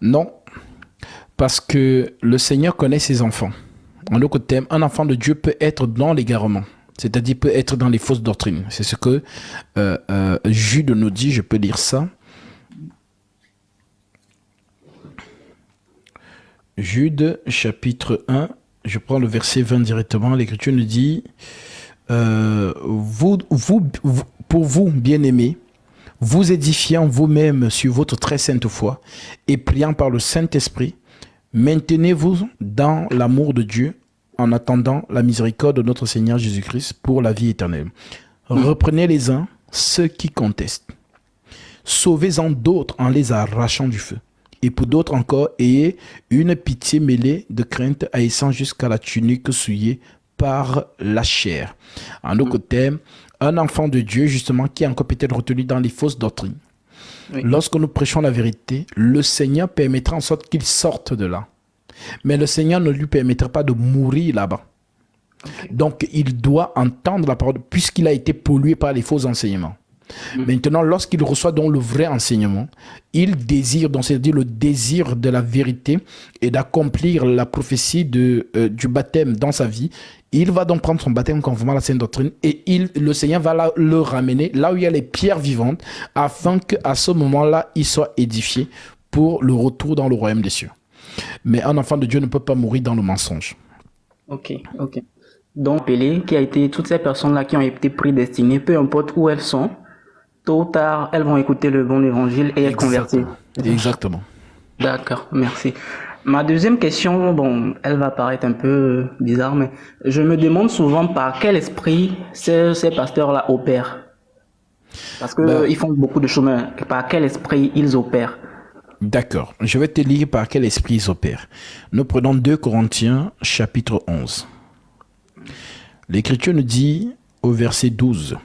Non, parce que le Seigneur connaît ses enfants. En d'autres termes, un enfant de Dieu peut être dans l'égarement, c'est-à-dire peut être dans les fausses doctrines. C'est ce que Jude nous dit, je peux lire ça. Jude, chapitre 1, je prends le verset 20 directement. L'Écriture nous dit, pour vous, bien-aimés, vous édifiant vous-même sur votre très sainte foi et priant par le Saint-Esprit, maintenez-vous dans l'amour de Dieu en attendant la miséricorde de notre Seigneur Jésus-Christ pour la vie éternelle. Reprenez les uns ceux qui contestent. Sauvez-en d'autres en les arrachant du feu. Et pour d'autres encore, ayez une pitié mêlée de crainte haïssant jusqu'à la tunique souillée par la chair. En d'autres termes, un enfant de Dieu, justement, qui est encore peut-être retenu dans les fausses doctrines. Oui. Lorsque nous prêchons la vérité, le Seigneur permettra en sorte qu'il sorte de là. Mais le Seigneur ne lui permettra pas de mourir là-bas. Okay. Donc, il doit entendre la parole, puisqu'il a été pollué par les faux enseignements. Maintenant, lorsqu'il reçoit donc le vrai enseignement, il désire, donc c'est-à-dire le désir de la vérité et d'accomplir la prophétie du baptême dans sa vie. Il va donc prendre son baptême conformément à la Sainte Doctrine et le Seigneur va le ramener là où il y a les pierres vivantes afin qu'à ce moment-là, il soit édifié pour le retour dans le royaume des cieux. Mais un enfant de Dieu ne peut pas mourir dans le mensonge. Ok. Donc, qui a été toutes ces personnes-là qui ont été prédestinées, peu importe où elles sont, tôt ou tard, elles vont écouter le bon évangile et être converties. Exactement. D'accord, merci. Ma deuxième question, bon, elle va paraître un peu bizarre, mais je me demande souvent par quel esprit ces pasteurs-là opèrent. Parce que ils font beaucoup de chemin. Par quel esprit ils opèrent? D'accord. Je vais te lire par quel esprit ils opèrent. Nous prenons 2 Corinthiens, chapitre 11. L'Écriture nous dit au verset 12...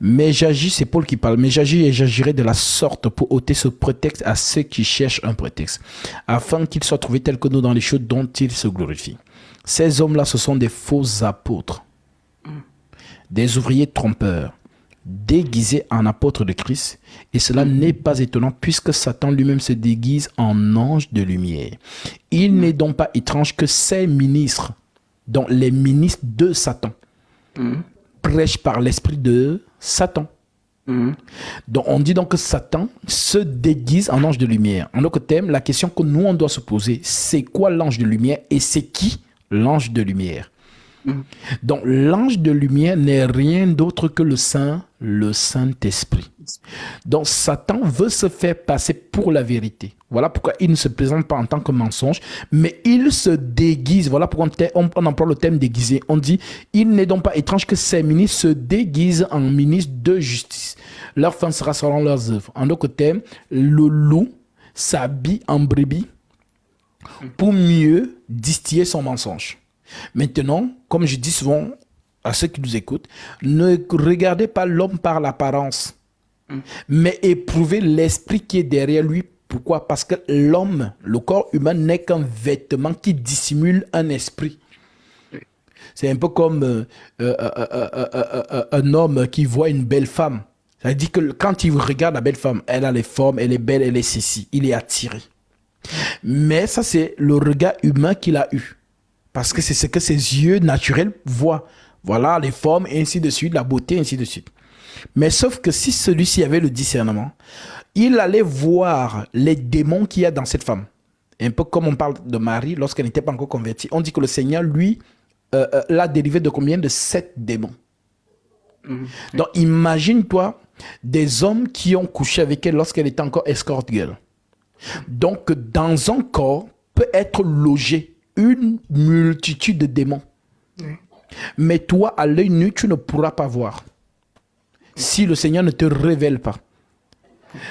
Mais j'agis, c'est Paul qui parle, mais j'agis et j'agirai de la sorte pour ôter ce prétexte à ceux qui cherchent un prétexte, afin qu'ils soient trouvés tels que nous dans les choses dont ils se glorifient. Ces hommes-là, ce sont des faux apôtres, des ouvriers trompeurs, déguisés en apôtres de Christ, et cela n'est pas étonnant puisque Satan lui-même se déguise en ange de lumière. Il n'est donc pas étrange que ces ministres, dont les ministres de Satan, prêchent par l'esprit de Satan. Donc on dit donc que Satan se déguise en ange de lumière. En d'autres termes, la question que nous on doit se poser, c'est quoi l'ange de lumière et c'est qui l'ange de lumière? Donc l'ange de lumière n'est rien d'autre que le Saint-Esprit. Donc Satan veut se faire passer pour la vérité. Voilà pourquoi il ne se présente pas en tant que mensonge, mais il se déguise. Voilà pourquoi on emploie le terme déguisé. On dit, il n'est donc pas étrange que ces ministres se déguisent en ministres de justice. Leur fin sera selon leurs œuvres. En d'autres termes, le loup s'habille en brebis pour mieux distiller son mensonge. Maintenant, comme je dis souvent à ceux qui nous écoutent, ne regardez pas l'homme par l'apparence, mais éprouvez l'esprit qui est derrière lui. Pourquoi? Parce que l'homme, le corps humain n'est qu'un vêtement qui dissimule un esprit. C'est un peu comme un homme qui voit une belle femme. Ça veut dire que quand il regarde la belle femme, elle a les formes, elle est belle, elle est ceci, il est attiré. Mais ça, c'est le regard humain qu'il a eu. Parce que c'est ce que ses yeux naturels voient. Voilà les formes, et ainsi de suite, la beauté, ainsi de suite. Mais sauf que si celui-ci avait le discernement, il allait voir les démons qu'il y a dans cette femme. Un peu comme on parle de Marie lorsqu'elle n'était pas encore convertie. On dit que le Seigneur, lui, l'a délivré de combien? De 7 démons. Donc imagine-toi des hommes qui ont couché avec elle lorsqu'elle était encore escort girl. Donc dans un corps peut être logé une multitude de démons. Mais toi, à l'œil nu, tu ne pourras pas voir. Si le Seigneur ne te révèle pas.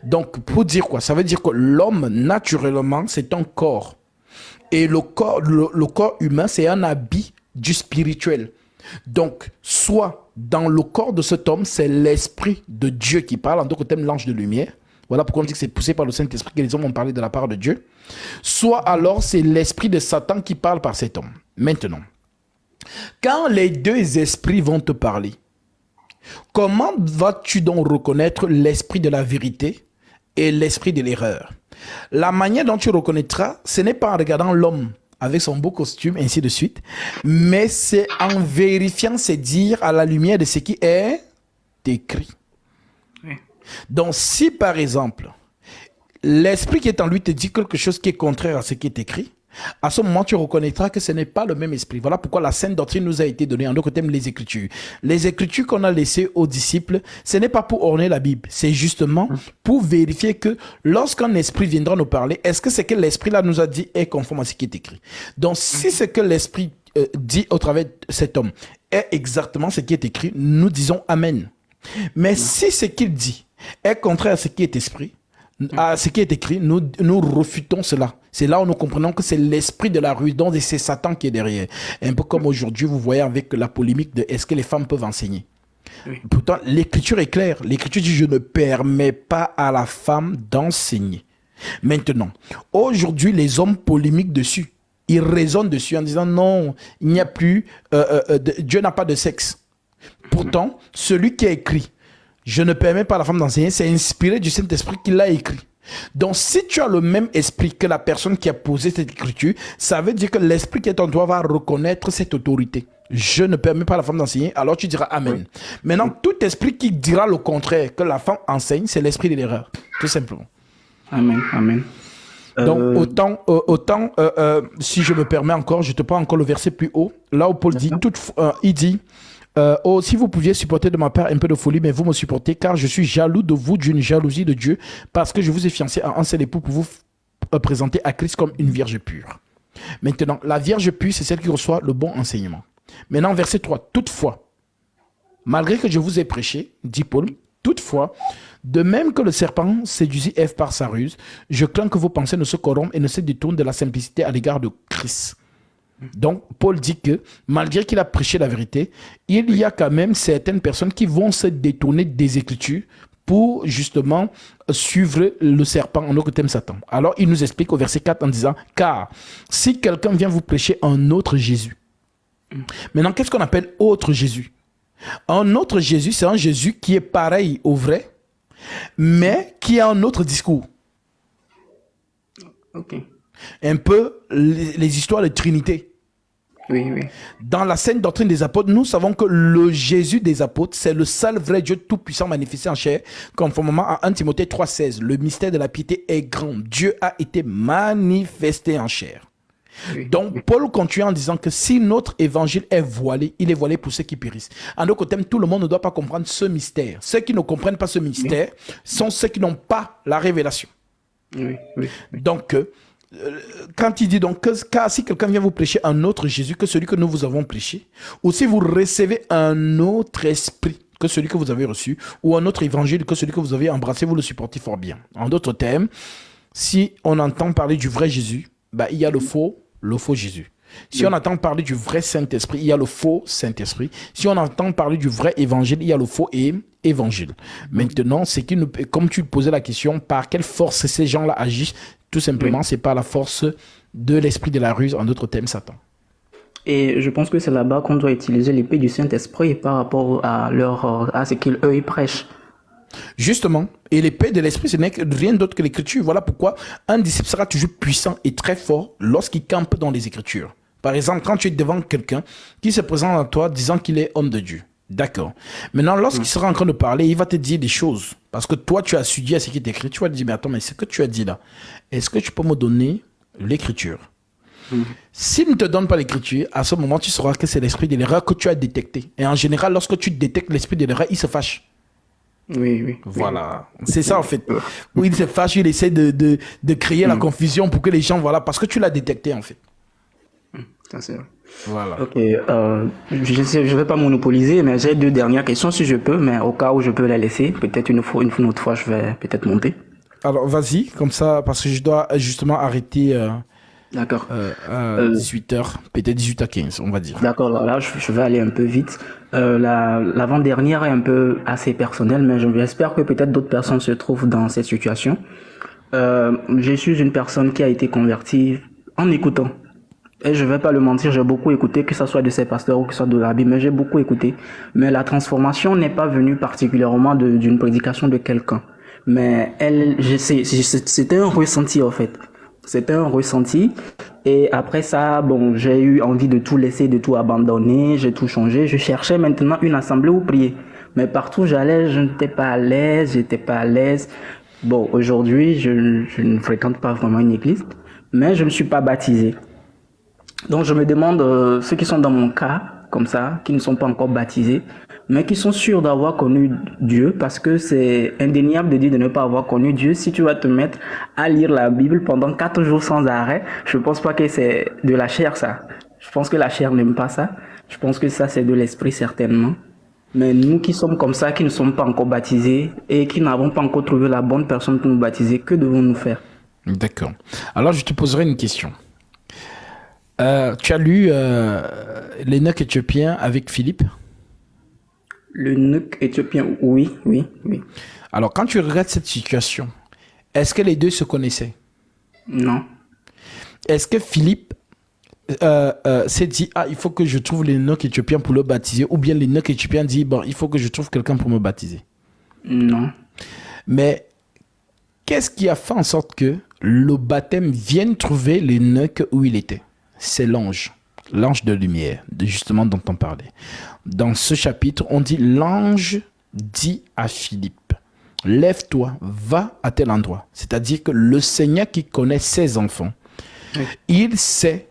Donc, pour dire quoi? Ça veut dire que l'homme, naturellement, c'est un corps. Et le corps humain, c'est un habit du spirituel. Donc, soit dans le corps de cet homme, c'est l'esprit de Dieu qui parle, en d'autres termes, l'ange de lumière. Voilà pourquoi on dit que c'est poussé par le Saint-Esprit que les hommes ont parlé de la part de Dieu. Soit alors, c'est l'esprit de Satan qui parle par cet homme. Maintenant, quand les deux esprits vont te parler, comment vas-tu donc reconnaître l'esprit de la vérité et l'esprit de l'erreur? La manière dont tu reconnaîtras, ce n'est pas en regardant l'homme avec son beau costume, ainsi de suite, mais c'est en vérifiant ses dires à la lumière de ce qui est écrit. Oui. Donc, si par exemple, l'esprit qui est en lui te dit quelque chose qui est contraire à ce qui est écrit, à ce moment, tu reconnaîtras que ce n'est pas le même esprit. Voilà pourquoi la sainte doctrine nous a été donnée, en d'autres termes, les Écritures. Les Écritures qu'on a laissées aux disciples, ce n'est pas pour orner la Bible, c'est justement pour vérifier que lorsqu'un esprit viendra nous parler, est-ce que ce que l'esprit là nous a dit est conforme à ce qui est écrit? Donc, si ce que l'esprit dit au travers de cet homme est exactement ce qui est écrit, nous disons Amen. Mais si ce qu'il dit est contraire à ce qui est esprit, à ce qui est écrit, nous refutons cela. C'est là où nous comprenons que c'est l'esprit de la rue, donc c'est Satan qui est derrière. Un peu comme aujourd'hui, vous voyez avec la polémique de est-ce que les femmes peuvent enseigner. Oui. Pourtant, l'écriture est claire. L'écriture dit je ne permets pas à la femme d'enseigner. Maintenant, aujourd'hui, les hommes polémiquent dessus. Ils raisonnent dessus en disant non, il n'y a plus, Dieu n'a pas de sexe. Pourtant, celui qui a écrit je ne permets pas à la femme d'enseigner, c'est inspiré du Saint-Esprit qui l'a écrit. Donc, si tu as le même esprit que la personne qui a posé cette écriture, ça veut dire que l'esprit qui est en toi va reconnaître cette autorité. Je ne permets pas à la femme d'enseigner, alors tu diras Amen. Oui. Maintenant, tout esprit qui dira le contraire, que la femme enseigne, c'est l'esprit de l'erreur, tout simplement. Amen, amen. Donc, autant si je me permets encore, je te prends encore le verset plus haut, là où Paul dit, il dit, si vous pouviez supporter de ma part un peu de folie, mais vous me supportez, car je suis jaloux de vous d'une jalousie de Dieu, parce que je vous ai fiancé à un seul époux pour vous présenter à Christ comme une vierge pure. Maintenant, la vierge pure, c'est celle qui reçoit le bon enseignement. Maintenant, verset 3, toutefois, malgré que je vous ai prêché, dit Paul, toutefois, de même que le serpent séduisit Ève par sa ruse, je crains que vos pensées ne se corrompent et ne se détournent de la simplicité à l'égard de Christ. Donc, Paul dit que, malgré qu'il a prêché la vérité, il y a quand même certaines personnes qui vont se détourner des Écritures pour, justement, suivre le serpent, en autre thème Satan. Alors, il nous explique au verset 4 en disant, « Car si quelqu'un vient vous prêcher un autre Jésus, maintenant, qu'est-ce qu'on appelle autre Jésus? Un autre Jésus, c'est un Jésus qui est pareil au vrai, mais qui a un autre discours. » Ok. Un peu les histoires de Trinité. Oui, oui. Dans la sainte doctrine des apôtres, nous savons que le Jésus des apôtres, c'est le seul vrai Dieu tout-puissant manifesté en chair, conformément à 1 Timothée 3,16. Le mystère de la piété est grand. Dieu a été manifesté en chair. Oui, donc, oui. Paul continue en disant que si notre évangile est voilé, il est voilé pour ceux qui périssent. En d'autres termes, tout le monde ne doit pas comprendre ce mystère. Ceux qui ne comprennent pas ce mystère sont ceux qui n'ont pas la révélation. Oui, oui, oui. Donc, quand il dit donc que car si quelqu'un vient vous prêcher un autre Jésus que celui que nous vous avons prêché, ou si vous recevez un autre esprit que celui que vous avez reçu, ou un autre évangile que celui que vous avez embrassé, vous le supportez fort bien. En d'autres termes, si on entend parler du vrai Jésus, bah, il y a le faux Jésus. Si on entend parler du vrai Saint-Esprit, il y a le faux Saint-Esprit. Si on entend parler du vrai évangile, il y a le faux évangile. Maintenant, c'est comme tu posais la question, par quelle force ces gens-là agissent, tout simplement, c'est par la force de l'esprit de la ruse, en d'autres termes, Satan. Et je pense que c'est là-bas qu'on doit utiliser l'épée du Saint-Esprit par rapport à ce qu'eux ils prêchent. Justement, et l'épée de l'esprit, ce n'est rien d'autre que l'écriture. Voilà pourquoi un disciple sera toujours puissant et très fort lorsqu'il campe dans les écritures. Par exemple, quand tu es devant quelqu'un qui se présente à toi disant qu'il est homme de Dieu. D'accord. Maintenant, lorsqu'il sera en train de parler, il va te dire des choses. Parce que toi, tu as étudié à ce qui est écrit. Tu vas te dire, mais attends, mais ce que tu as dit là, est-ce que tu peux me donner l'écriture? S'il ne te donne pas l'écriture, à ce moment, tu sauras que c'est l'esprit de l'erreur que tu as détecté. Et en général, lorsque tu détectes l'esprit de l'erreur, il se fâche. Oui, oui. Voilà. C'est ça, en fait. Où il se fâche, il essaie de créer la confusion pour que les gens, voilà, parce que tu l'as détecté, en fait. Ça, c'est vrai. Voilà. Ok, je vais pas monopoliser, mais j'ai deux dernières questions si je peux, mais au cas où je peux les laisser, peut-être une autre fois, je vais peut-être monter. Alors, vas-y, comme ça, parce que je dois justement arrêter D'accord. À 18h, peut-être 18h15, on va dire. D'accord, là, je vais aller un peu vite. L'avant-dernière est un peu assez personnelle, mais j'espère que peut-être d'autres personnes se trouvent dans cette situation. Je suis une personne qui a été convertie en écoutant. Et je vais pas le mentir, j'ai beaucoup écouté, que ce soit de ces pasteurs ou que ce soit de la Bible, mais j'ai beaucoup écouté. Mais la transformation n'est pas venue particulièrement d'une prédication de quelqu'un. Mais c'était un ressenti en fait. C'était un ressenti. Et après ça, bon, j'ai eu envie de tout laisser, de tout abandonner, j'ai tout changé. Je cherchais maintenant une assemblée où prier. Mais partout où j'allais, je n'étais pas à l'aise, j'étais pas à l'aise. Bon, aujourd'hui, je ne fréquente pas vraiment une église, mais je ne suis pas baptisé. Donc je me demande, ceux qui sont dans mon cas, comme ça, qui ne sont pas encore baptisés, mais qui sont sûrs d'avoir connu Dieu, parce que c'est indéniable de dire de ne pas avoir connu Dieu. Si tu vas te mettre à lire la Bible pendant 4 jours sans arrêt, je pense pas que c'est de la chair ça. Je pense que la chair n'aime pas ça. Je pense que ça c'est de l'esprit certainement. Mais nous qui sommes comme ça, qui ne sommes pas encore baptisés et qui n'avons pas encore trouvé la bonne personne pour nous baptiser, que devons-nous faire? D'accord. Alors, je te poserai une question. Tu as lu l'Eunuque éthiopien avec Philippe? L'eunuque éthiopien, oui, oui, oui. Alors, quand tu regardes cette situation, est-ce que les deux se connaissaient? Non. Est-ce que Philippe s'est dit, ah, il faut que je trouve l'Eunuque éthiopien pour le baptiser, ou bien l'Eunuque éthiopien dit, bon, il faut que je trouve quelqu'un pour me baptiser? Non. Mais qu'est-ce qui a fait en sorte que le baptême vienne trouver l'Eunuque où il était? C'est l'ange de lumière, justement dont on parlait. Dans ce chapitre, on dit, l'ange dit à Philippe, lève-toi, va à tel endroit. C'est-à-dire que le Seigneur qui connaît ses enfants, il sait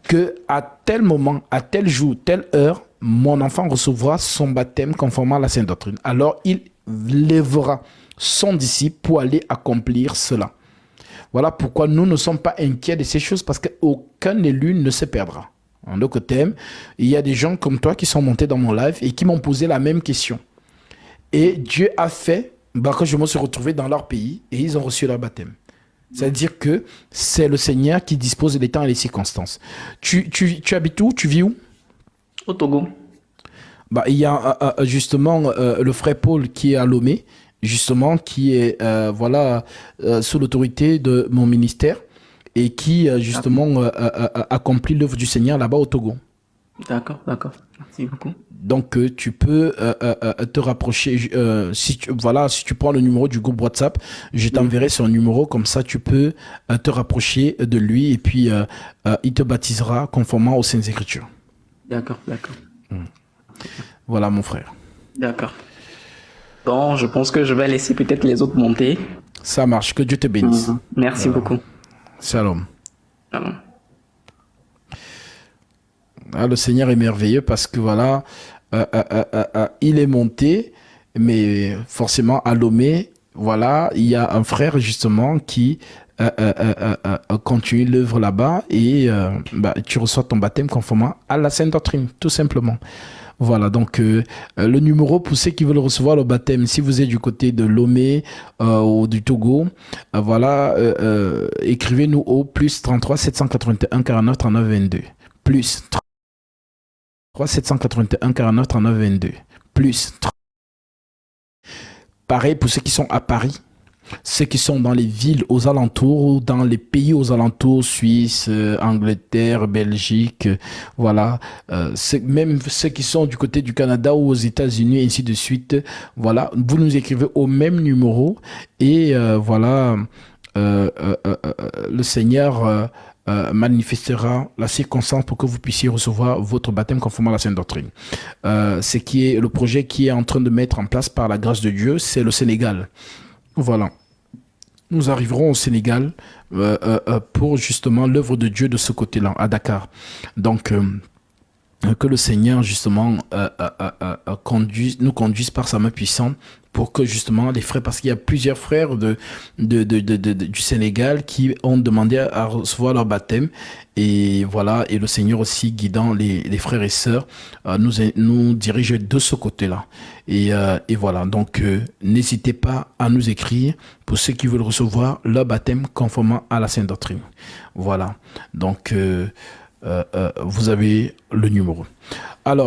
que à tel moment, à tel jour, telle heure, mon enfant recevra son baptême conformément à la sainte doctrine. Alors, il lèvera son disciple pour aller accomplir cela. Voilà pourquoi nous ne sommes pas inquiets de ces choses, parce qu'aucun élu ne se perdra. En d'autres termes, il y a des gens comme toi qui sont montés dans mon live et qui m'ont posé la même question. Et Dieu a fait que je me suis retrouvé dans leur pays et ils ont reçu leur baptême. C'est-à-dire que c'est le Seigneur qui dispose des temps et des circonstances. Tu habites où? Tu vis où? Au Togo. Il y a justement le frère Paul qui est à Lomé, justement, qui est sous l'autorité de mon ministère et qui justement accomplit l'œuvre du Seigneur là-bas au Togo. D'accord, d'accord. Merci beaucoup. Donc tu peux te rapprocher, si tu prends le numéro du groupe WhatsApp, je t'enverrai son numéro, comme ça tu peux te rapprocher de lui et puis il te baptisera conformément aux Saintes Écritures. D'accord, d'accord. Voilà mon frère. D'accord. Bon, je pense que je vais laisser peut-être les autres monter. Ça marche, que Dieu te bénisse. Merci beaucoup. Shalom. Shalom. Ah, le Seigneur est merveilleux parce que voilà, il est monté, mais forcément à Lomé, voilà, il y a un frère justement qui continue l'œuvre là-bas et tu reçois ton baptême conformément à la Sainte Doctrine, tout simplement. Voilà, donc le numéro pour ceux qui veulent recevoir le baptême, si vous êtes du côté de Lomé ou du Togo, écrivez-nous au plus 33 781 49 39 22. Plus 33 781 49 39 22. Plus 30. Pareil pour ceux qui sont à Paris. Ceux qui sont dans les villes aux alentours, dans les pays aux alentours, Suisse, Angleterre, Belgique, voilà. Même ceux qui sont du côté du Canada ou aux États-Unis, ainsi de suite. Voilà, vous nous écrivez au même numéro et le Seigneur manifestera la circonstance pour que vous puissiez recevoir votre baptême conformément à la Sainte Doctrine. Le projet qui est en train de mettre en place par la grâce de Dieu, c'est le Sénégal. Voilà. Nous arriverons au Sénégal pour justement l'œuvre de Dieu de ce côté-là, à Dakar. Donc, que le Seigneur justement nous conduise par sa main puissante pour que justement les frères, parce qu'il y a plusieurs frères du Sénégal qui ont demandé à recevoir leur baptême et voilà, et le Seigneur aussi guidant les frères et sœurs nous dirige de ce côté-là et voilà, donc n'hésitez pas à nous écrire pour ceux qui veulent recevoir leur baptême conformément à la Sainte Doctrine. Voilà, donc vous avez le numéro. Alors